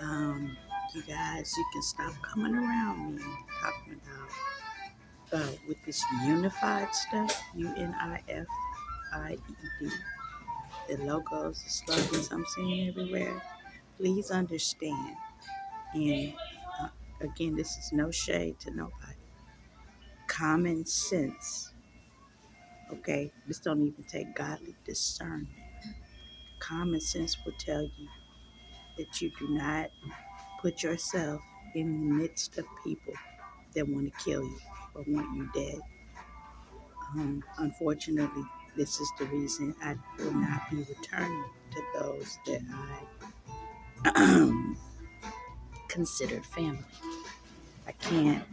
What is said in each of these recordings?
Um, you guys, you can stop coming around me talking about with this unified stuff, UNIFIED, the logos, the slogans I'm seeing everywhere. Please understand. And again, this is no shade to nobody. Common sense, okay? This don't even take godly discernment. Common sense will tell you that you do not put yourself in the midst of people that want to kill you or want you dead. Unfortunately, this is the reason I will not be returning to those that I considered family. I can't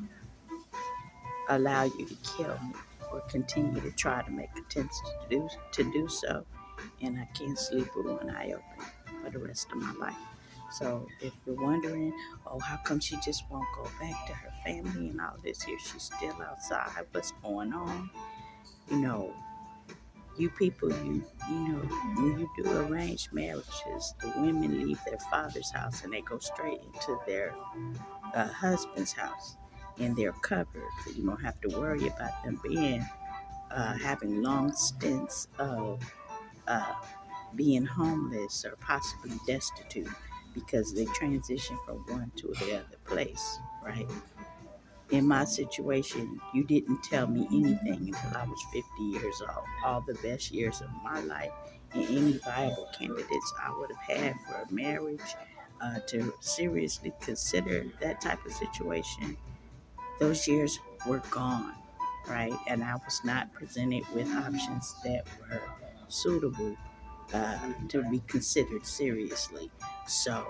allow you to kill me or continue to try to make attempts to do so, and I can't sleep with one eye open for the rest of my life. So if you're wondering, oh, how come she just won't go back to her family and all this here, she's still outside, what's going on? You know, you people, you know, when you do arranged marriages, the women leave their father's house and they go straight into their husband's house, and they're covered. You don't have to worry about them being having long stints of uh, being homeless or possibly destitute because they transition from one to the other place, right? In my situation, you didn't tell me anything until I was 50 years old. All the best years of my life and any viable candidates I would have had for a marriage, to seriously consider that type of situation, those years were gone, right? And I was not presented with options that were suitable to be considered seriously. So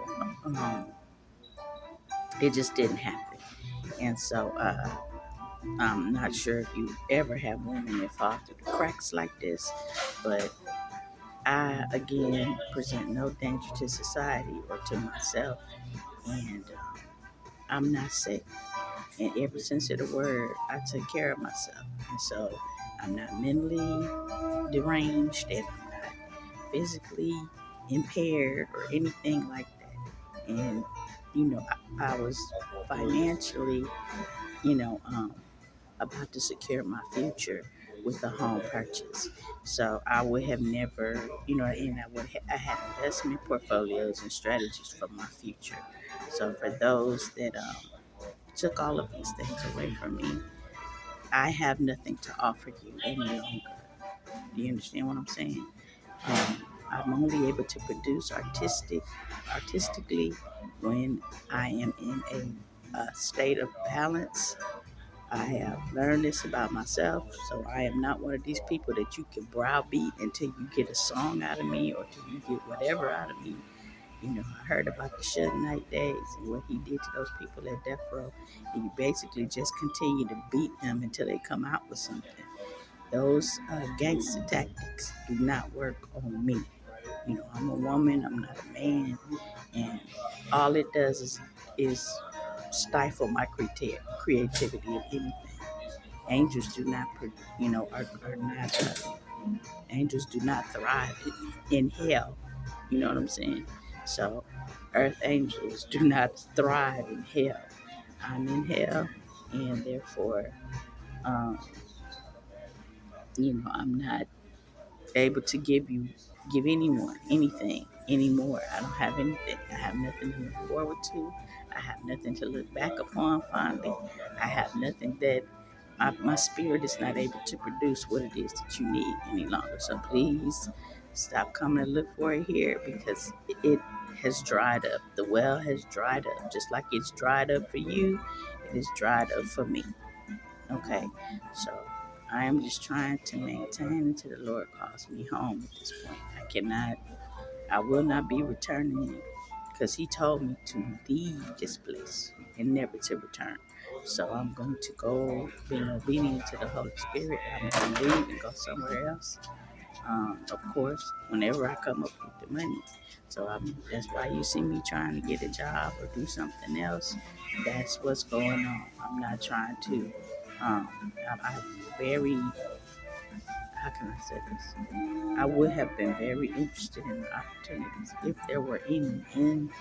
it just didn't happen. And so I'm not sure if you ever have women that fall through the cracks like this, but I, again, present no danger to society or to myself. And I'm not sick. In every sense of the word, I take care of myself. And so I'm not mentally deranged and I'm not physically impaired or anything like that. And, I was financially, you know, um, about to secure my future with a home purchase. So I would have never, and I had investment portfolios and strategies for my future. So for those that took all of these things away from me, I have nothing to offer you any longer. Do you understand what I'm saying? I'm only able to produce artistically when I am in a state of balance. I have learned this about myself, so I am not one of these people that you can browbeat until you get a song out of me or till you get whatever out of me. I heard about the Suge Knight days and what he did to those people at Death Row. And you basically just continue to beat them until they come out with something. Those gangster tactics do not work on me. I'm a woman, I'm not a man, and all it does is stifle my creativity of anything. Angels do not, are not, angels do not thrive in hell. You know what I'm saying? So, earth angels do not thrive in hell. I'm in hell, and therefore, um, I'm not able to give anyone anything anymore. I don't have anything. I have nothing to look forward to. I have nothing to look back upon fondly. I have nothing that my spirit is not able to produce what it is that you need any longer. So please stop coming to look for it here because it has dried up. The well has dried up. Just like it's dried up for you, it is dried up for me. Okay, so I am just trying to maintain until the Lord calls me home at this point. I will not be returning because He told me to leave this place and never to return. So I'm going to go, being obedient to the Holy Spirit. I'm going to leave and go somewhere else. Of course, whenever I come up with the money. So that's why you see me trying to get a job or do something else. That's what's going on. I'm not trying to. I'm very. How can I say this? I would have been very interested in the opportunities if there were any in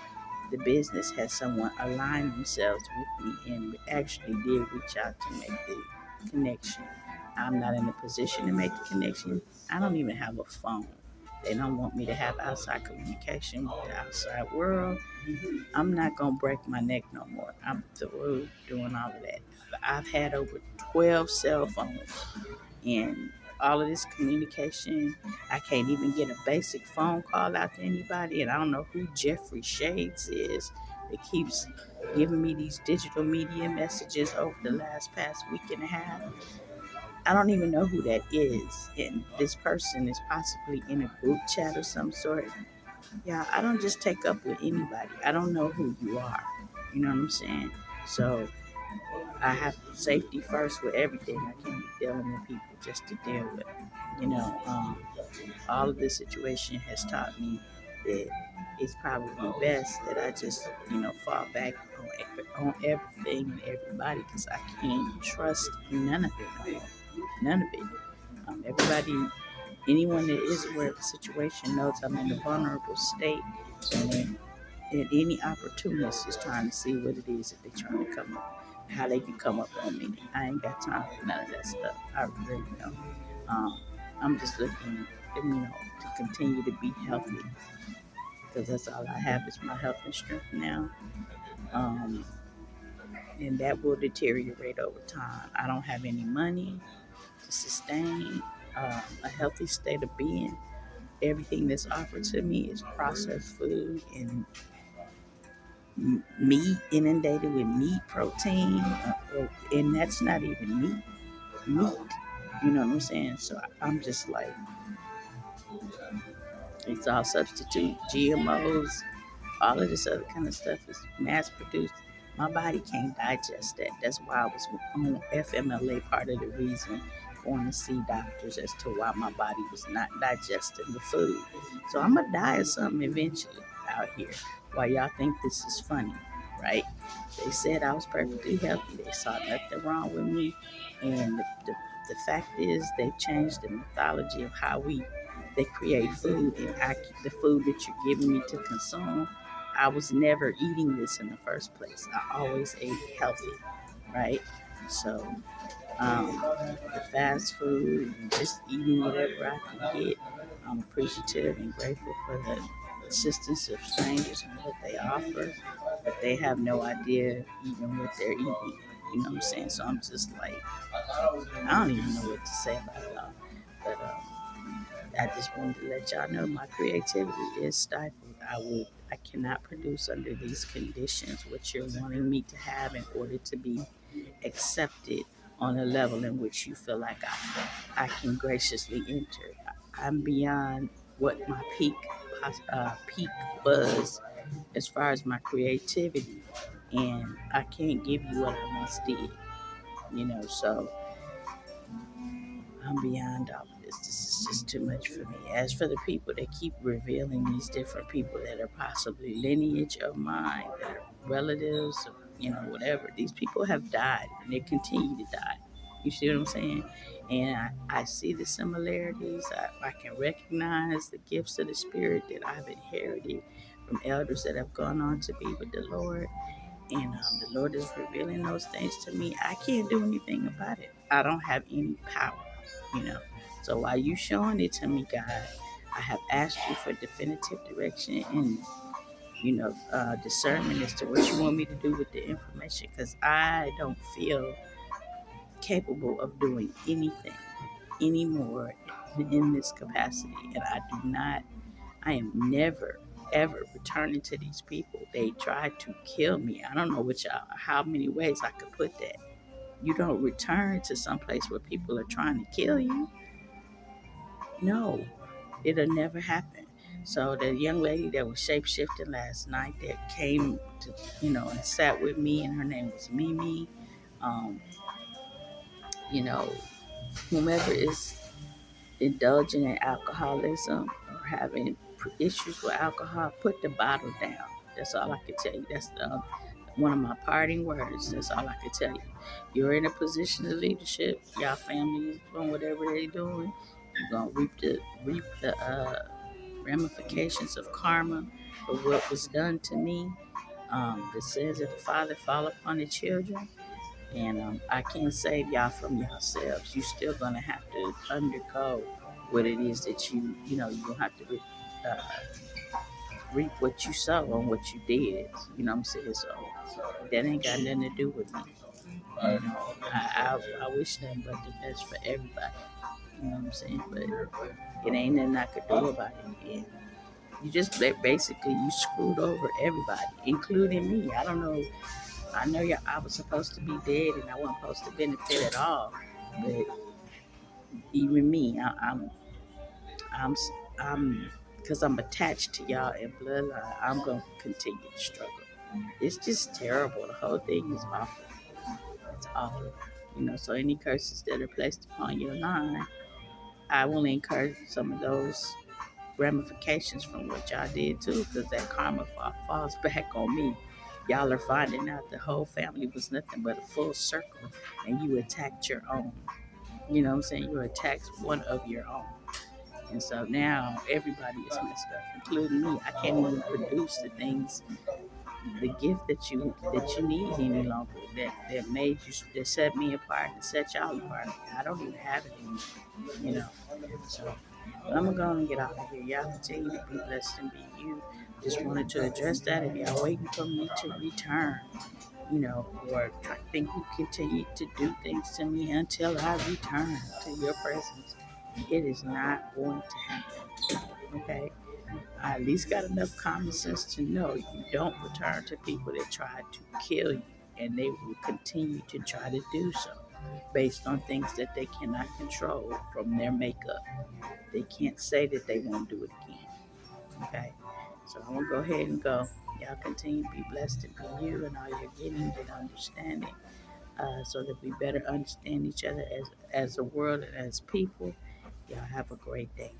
the business has someone align themselves with me and actually did reach out to make the connection. I'm not in a position to make the connection. I don't even have a phone. They don't want me to have outside communication with the outside world. I'm not gonna break my neck no more. I'm through doing all of that. I've had over 12 cell phones and all of this communication. I can't even get a basic phone call out to anybody, and I don't know who Jeffrey Shades is that keeps giving me these digital media messages over the past week and a half. I don't even know who that is, and this person is possibly in a group chat of some sort. Yeah, I don't just take up with anybody. I don't know who you are. You know what I'm saying? So I have safety first with everything. I can't be dealing with people just to deal with. You know, all of this situation has taught me that it's probably best that I just, fall back on everything and everybody because I can't trust none of it. No more. None of it. Everybody, anyone that is aware of the situation knows I'm in a vulnerable state, and any opportunist is trying to see what it is that they're trying to come up, how they can come up on me. I ain't got time for none of that stuff. I really don't. Um, I'm just looking, to continue to be healthy because that's all I have is my health and strength now. Um, and that will deteriorate over time. I don't have any money to sustain a healthy state of being. Everything that's offered to me is processed food and meat, inundated with meat protein, and that's not even meat. You know what I'm saying? So I'm just like, it's all substitute, GMOs, all of this other kind of stuff is mass produced. My body can't digest that. That's why I was on FMLA, part of the reason going to see doctors as to why my body was not digesting the food. So I'm gonna die of something eventually out here. Why y'all think this is funny, right? They said I was perfectly healthy. They saw nothing wrong with me, and the fact is they've changed the mythology of how they create food, and the food that you're giving me to consume. I was never eating this in the first place. I always ate healthy, right? So um, the fast food and just eating whatever I can get, I'm appreciative and grateful for the assistance of strangers and what they offer, but they have no idea even what they're eating. You know what I'm saying? So I'm just like, I don't even know what to say about it all. But I just wanted to let y'all know my creativity is stifled. I cannot produce under these conditions what you're wanting me to have in order to be accepted on a level in which you feel like I can graciously enter. I'm beyond what my peak was as far as my creativity, and I can't give you what I once did. So I'm beyond all of this. This is just too much for me. As for the people that keep revealing these different people that are possibly lineage of mine, that are relatives, or, whatever, these people have died and they continue to die. You see what I'm saying? And I see the similarities. I can recognize the gifts of the Spirit that I've inherited from elders that have gone on to be with the Lord. And the Lord is revealing those things to me. I can't do anything about it. I don't have any power, you know. So while you showing it to me, God, I have asked you for definitive direction and discernment as to what you want me to do with the information, because I don't feel capable of doing anything anymore in this capacity, and I am never ever returning to these people. They tried to kill me. I don't know how many ways I could put that. You don't return to some place where people are trying to kill you. No, it'll never happen. So the young lady that was shape shifting last night that came to, and sat with me, and her name was Mimi. Um, you know, whomever is indulging in alcoholism or having issues with alcohol, put the bottle down. That's all I can tell you. That's one of my parting words. That's all I can tell you. You're in a position of leadership. Y'all family is doing whatever they're doing. You're gonna reap the ramifications of karma for what was done to me. The sins of the father fall upon the children. And I can't save y'all from yourselves. You still gonna have to undergo what it is that you gonna have to uh, reap what you sow on what you did. You know what I'm saying? So that ain't got nothing to do with me. You know, I wish nothing but the best for everybody. You know what I'm saying? But it ain't nothing I could do about it. And you just basically you screwed over everybody, including me. I don't know. I know I was supposed to be dead and I wasn't supposed to benefit at all. But even me, I'm, because I'm attached to y'all in bloodline. I'm gonna continue to struggle. It's just terrible. The whole thing is awful. It's awful. You know, so any curses that are placed upon your line, I will encourage some of those ramifications from what y'all did too, because that karma falls back on me. Y'all are finding out the whole family was nothing but a full circle, and you attacked your own. You know what I'm saying? You attacked one of your own. And so now everybody is messed up, including me. I can't even produce the things, the gift that you need any longer. That made you, that set me apart, that set y'all apart. I don't even have it anymore. You know. So I'm gonna go and get out of here. Y'all continue to be blessed and be you. Just wanted to address that. If y'all waiting for me to return, or think you continue to do things to me until I return to your presence, it is not going to happen. Okay? I at least got enough common sense to know you don't return to people that try to kill you, and they will continue to try to do so based on things that they cannot control from their makeup. They can't say that they won't do it again. Okay? So I'm going to go ahead and go. Y'all continue to be blessed and be you and all you're getting, get understanding, so that we better understand each other as a world and as people. Y'all have a great day.